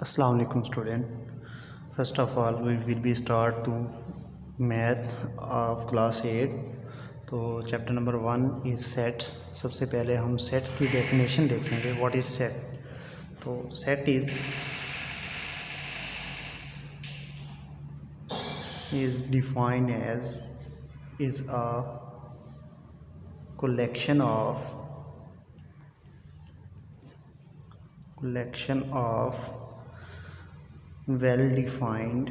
Assalamu alaikum student. First of all, we will be start to math of class 8. तो chapter number 1 is sets. सबसे पहले हम sets की definition देखेंगे. What is set? तो set is defined as is a collection of well defined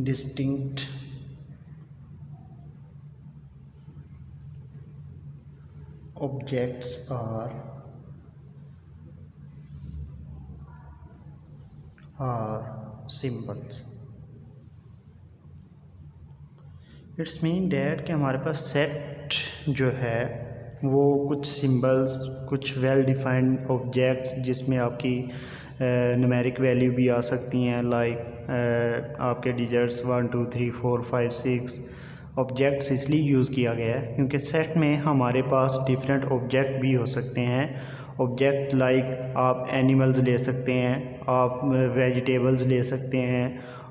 distinct objects are symbols. It's mean that कि हमारे पास set जो है वो कुछ सिंबल्स, कुछ वेल डिफाइंड ऑब्जेक्ट्स जिसमें आपकी न्यूमेरिक वैल्यू भी आ सकती हैं, लाइक आपके डिजिट्स 1 2 3 4 5 6 ऑब्जेक्ट्स इसलिए यूज़ किया गया है क्योंकि सेट में हमारे पास डिफरेंट ऑब्जेक्ट भी हो सकते हैं. ऑब्जेक्ट लाइक आप एनिमल्स ले सकते हैं, आप वेजिटेबल्स ले सकते हैं,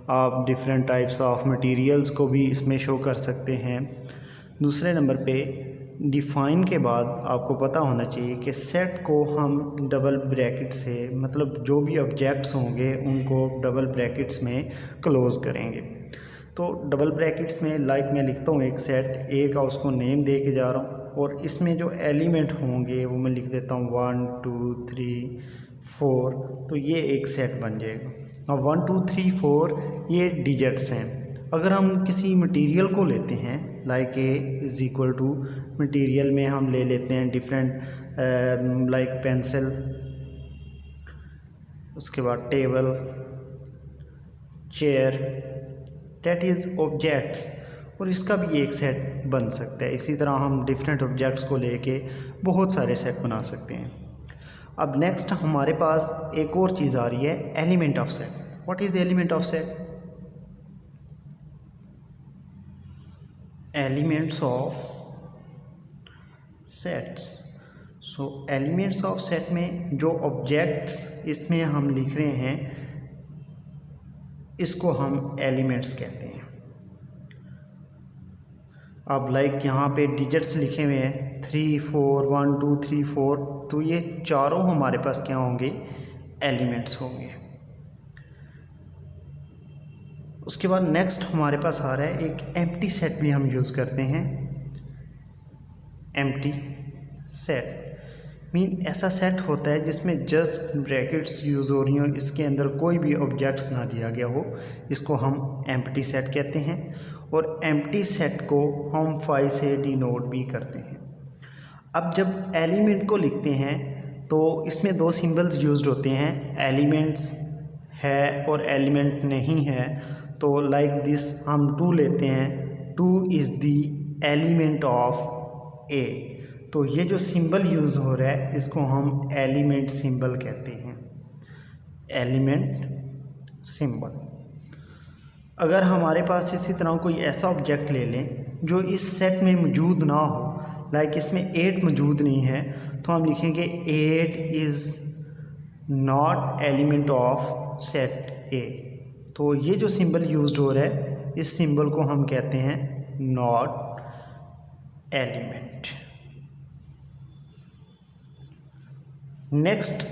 आप डिफरेंट टाइप्स ऑफ मटेरियल्स को भी इसमें शो कर सकते हैं. दूसरे नंबर पे डिफ़ाइन के बाद आपको पता होना चाहिए कि सेट को हम डबल ब्रैकेट से, मतलब जो भी ऑब्जेक्ट्स होंगे उनको डबल ब्रैकेट्स में क्लोज़ करेंगे. तो डबल ब्रैकेट्स में लाइक मैं लिखता हूँ एक सेट ए का, उसको नेम दे के जा रहा हूँ और इसमें जो एलिमेंट होंगे वो मैं लिख देता हूँ 1 2 3 4. तो ये एक सेट बन जाएगा. अब 1 2 3 4 ये डिजिट्स हैं. अगर हम किसी मटेरियल को लेते हैं like A is equal to material में हम ले लेते हैं डिफरेंट लाइक पेंसिल, उसके बाद table, chair, that is objects, और इसका भी एक सेट बन सकता है. इसी तरह हम डिफरेंट ऑब्जेक्ट्स को लेके बहुत सारे सेट बना सकते हैं. अब नेक्स्ट हमारे पास एक और चीज़ आ रही है, element of set. What is the element of set? Elements of sets. So elements of set में जो ऑब्जेक्ट्स इसमें हम लिख रहे हैं इसको हम एलिमेंट्स कहते हैं. अब लाइक यहाँ पे डिजिट्स लिखे हुए हैं 3 4 1 2 3 4, तो ये चारों हमारे पास क्या होंगे? एलिमेंट्स होंगे. उसके बाद नेक्स्ट हमारे पास आ रहा है एक एम्प्टी सेट भी हम यूज़ करते हैं. एम्प्टी सेट मीन ऐसा सेट होता है जिसमें जस्ट ब्रैकेट्स यूज़ हो रही हो, इसके अंदर कोई भी ऑब्जेक्ट्स ना दिया गया हो, इसको हम एम्प्टी सेट कहते हैं. और एम्प्टी सेट को हम 5 से डिनोट भी करते हैं. अब जब एलिमेंट को लिखते हैं तो इसमें दो सिंबल्स यूज्ड होते हैं, एलिमेंट्स है और एलिमेंट नहीं है. तो लाइक दिस हम 2 लेते हैं, 2 इज़ द एलिमेंट ऑफ ए. तो ये जो सिंबल यूज़ हो रहा है इसको हम एलिमेंट सिंबल कहते हैं. Element symbol. अगर हमारे पास इसी तरह कोई ऐसा ऑब्जेक्ट ले लें जो इस सेट में मौजूद ना हो, लाइक इसमें 8 मौजूद नहीं है, तो हम लिखेंगे 8 is not element of set ए. तो ये जो सिंबल यूज्ड हो रहा है इस सिंबल को हम कहते हैं नॉट एलिमेंट. नेक्स्ट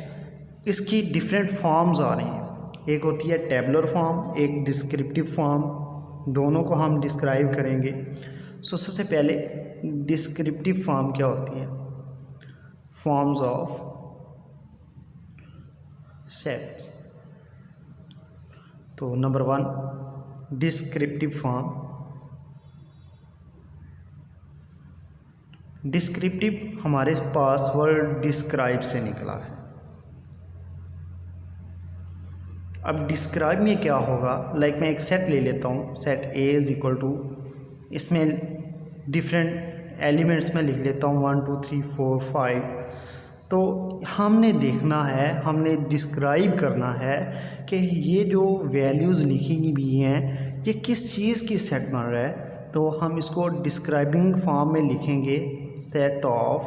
इसकी डिफरेंट फॉर्म्स आ रही हैं. एक होती है टेबुलर फॉर्म, एक डिस्क्रिप्टिव फॉर्म. दोनों को हम डिस्क्राइब करेंगे. सो सबसे पहले डिस्क्रिप्टिव फॉर्म क्या होती है? Forms of sets. तो नंबर 1 डिस्क्रिप्टिव फॉर्म. डिस्क्रिप्टिव हमारे पास वर्ड डिस्क्राइब से निकला है. अब डिस्क्राइब में क्या होगा, लाइक मैं एक सेट ले लेता हूँ, set A is equal to, इसमें डिफरेंट एलिमेंट्स में लिख लेता हूँ 1 2 3 4 5. तो हमने देखना है, हमने डिस्क्राइब करना है कि ये जो वैल्यूज़ लिखी हुई हैं ये किस चीज़ की सेट बन रहा है. तो हम इसको डिस्क्राइबिंग फॉर्म में लिखेंगे सेट ऑफ,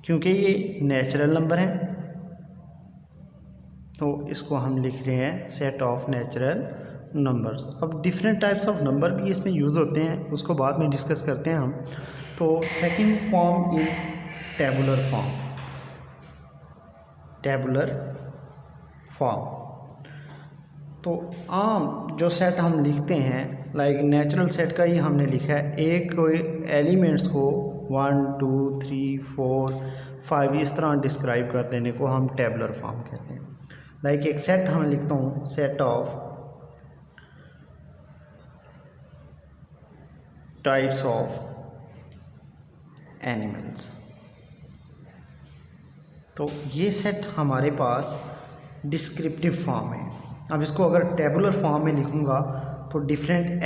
क्योंकि ये नेचुरल नंबर हैं तो इसको हम लिख रहे हैं सेट ऑफ नेचुरल नंबर्स। अब डिफरेंट टाइप्स ऑफ नंबर भी इसमें यूज़ होते हैं, उसको बाद में डिस्कस करते हैं हम। तो second form is tabular form. Tabular form तो आम जो सेट हम लिखते हैं लाइक नेचुरल सेट का ही हमने लिखा है, एक कोई एलिमेंट्स को 1 2 3 4 5 इस तरह डिस्क्राइब कर देने को हम टेबुलर फॉर्म कहते हैं। लाइक एक सेट हम लिखता हूँ, set of types of animals. तो ये सेट हमारे पास डिस्क्रिप्टिव फॉर्म है। अब इसको अगर टेबुलर फॉर्म में लिखूँगा तो डिफरेंट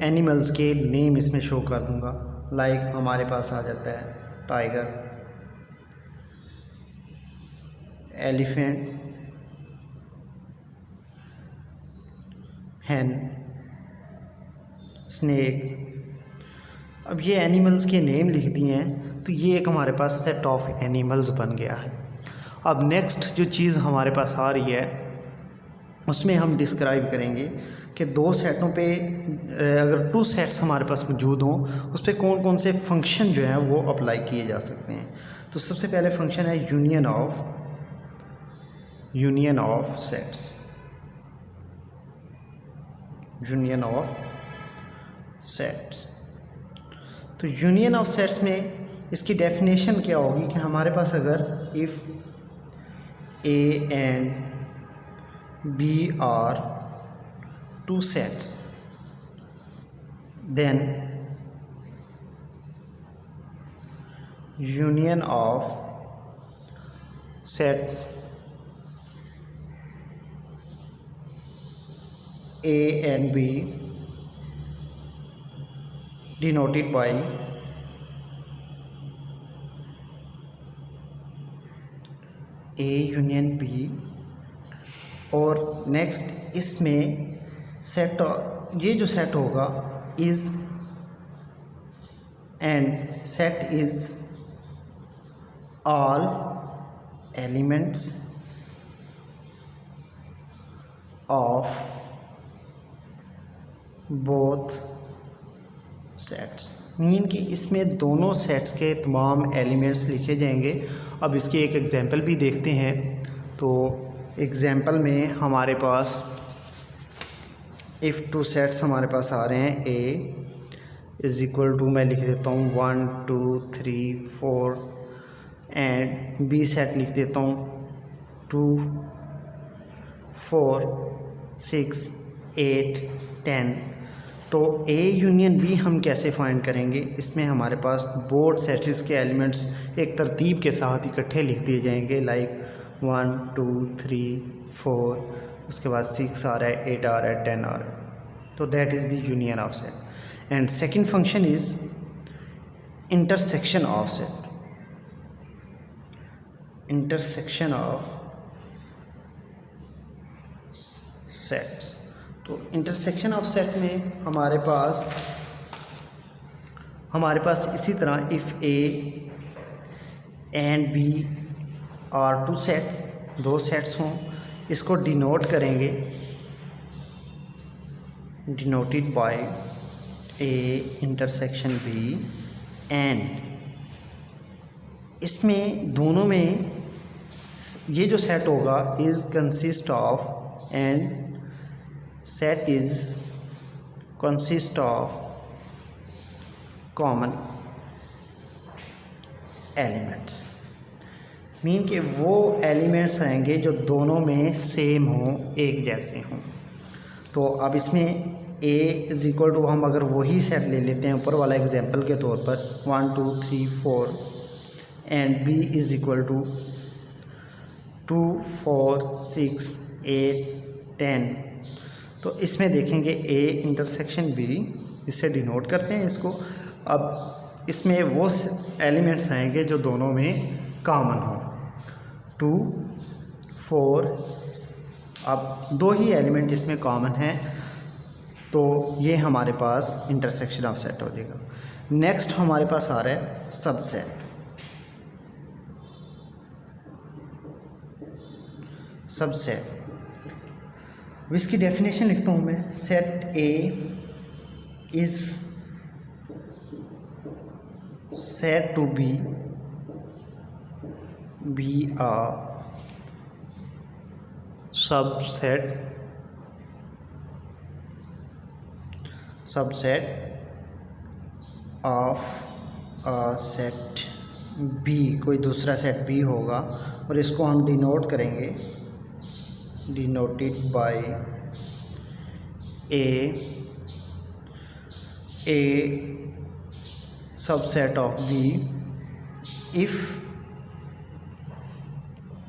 एनिमल्स के नेम इसमें शो कर दूँगा। लाइक हमारे पास आ जाता है टाइगर, एलिफेंट, हैन, स्नेक। अब ये एनिमल्स के नेम लिख दिए हैं तो ये एक हमारे पास सेट ऑफ एनिमल्स बन गया है। अब नेक्स्ट जो चीज़ हमारे पास आ रही है उसमें हम डिस्क्राइब करेंगे कि दो सेटों पे अगर टू सेट्स हमारे पास मौजूद हों उस पर कौन कौन से फंक्शन जो हैं वो अप्लाई किए जा सकते हैं। तो सबसे पहले फंक्शन है union of sets. Union of sets union of of सेट्स में इसकी डेफिनेशन क्या होगी कि हमारे पास अगर if A and B are two sets then union of set A and B denoted by A union B। और नेक्स्ट इसमें सेट, ये जो सेट होगा is and set is all elements of both sets. Mean कि इसमें दोनों sets के तमाम एलिमेंट्स लिखे जाएंगे। अब इसकी एक एग्जांपल भी देखते हैं। तो एग्जांपल में हमारे पास इफ़ टू सेट्स हमारे पास आ रहे हैं, ए इज़ इक्वल टू मैं लिख देता हूँ 1 2 3 4 एंड बी सेट लिख देता हूँ 2 4 6 8 10। तो ए यूनियन बी हम कैसे फाइंड करेंगे? इसमें हमारे पास बोथ सेट्स के एलिमेंट्स एक तरतीब के साथ इकट्ठे लिख दिए जाएंगे। लाइक 1 2 3 4, उसके बाद 6 आ रहा है, 8 आ रहा है, 10 आ रहा है। तो that is the union of set. And second function is intersection of set. Intersection of sets. तो इंटरसेक्शन ऑफ सेट में हमारे पास इसी तरह if A and B are two sets, दो सेट्स हों, इसको डिनोट करेंगे denoted by A intersection B. And इसमें दोनों में ये जो सेट होगा is consist of and set is consist of common elements। Mean कि वो एलिमेंट्स रहेंगे जो दोनों में सेम हों, एक जैसे हों। तो अब इसमें a इज़ इक्वल टू हम अगर वही सेट ले लेते हैं ऊपर वाला एग्जांपल के तौर पर 1 2 3 4 and b is equal to 2 4 6 8 10। तो इसमें देखेंगे ए इंटरसेक्शन बी, इससे डिनोट करते हैं इसको। अब इसमें वो एलिमेंट्स आएंगे जो दोनों में कॉमन हो, 2 4। अब दो ही एलिमेंट इसमें कॉमन हैं तो ये हमारे पास इंटरसेक्शन ऑफ सेट हो जाएगा। नेक्स्ट हमारे पास आ रहा है सबसेट। सबसेट इसकी डेफिनेशन लिखता हूँ मैं। Set A is said to be a subset of a set B। कोई दूसरा सेट B होगा और इसको हम डिनोट करेंगे, denoted bye a subset of B if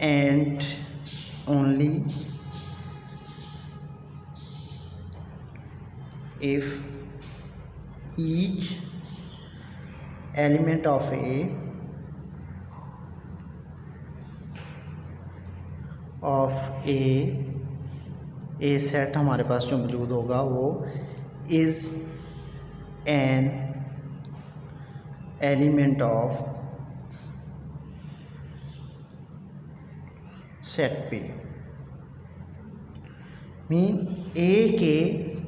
and only if each element of a set हमारे पास जो मौजूद होगा वो is an element of set पे। मीन ए के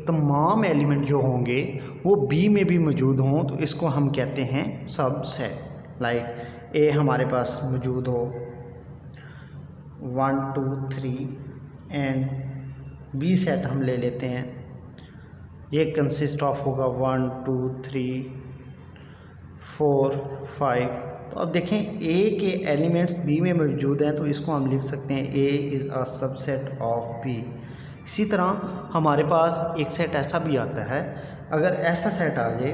तमाम एलिमेंट जो होंगे वो बी में भी मौजूद हों तो इसको हम कहते हैं सब सेट। लाइक ए हमारे पास मौजूद हो 1 2 3 एंड बी सेट हम ले लेते हैं, ये कंसिस्ट ऑफ होगा 1 2 3 4 5। तो अब देखें ए के एलिमेंट्स बी में मौजूद हैं तो इसको हम लिख सकते हैं A is a subset of B. इसी तरह हमारे पास एक सेट ऐसा भी आता है, अगर ऐसा सेट आ जाए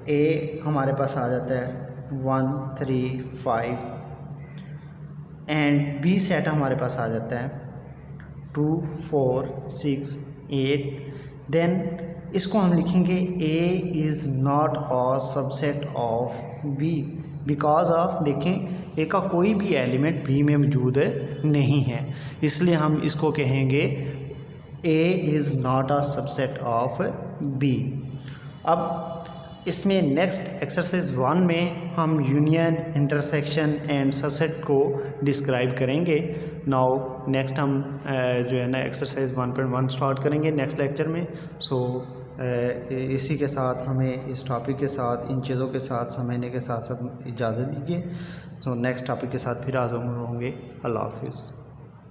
ए हमारे पास आ जाता है 1 3 5 एंड बी सेट हमारे पास आ जाता है 2 4 6 8, देन इसको हम लिखेंगे A is not a subset of B because of, देखें ए का कोई भी एलिमेंट बी में मौजूद नहीं है, इसलिए हम इसको कहेंगे A is not a subset of B. अब इसमें नेक्स्ट एक्सरसाइज 1 में हम यूनियन, इंटरसेक्शन एंड सबसेट को डिस्क्राइब करेंगे। नाउ नेक्स्ट हम जो है ना एक्सरसाइज 1.1 स्टार्ट करेंगे नेक्स्ट लेक्चर में। सो इसी के साथ हमें इस टॉपिक के साथ, इन चीज़ों के साथ समझने के साथ साथ इजाज़त दीजिए। सो नेक्स्ट टॉपिक के साथ फिर हाज़िर होंगे। अल्लाह हाफ़िज़।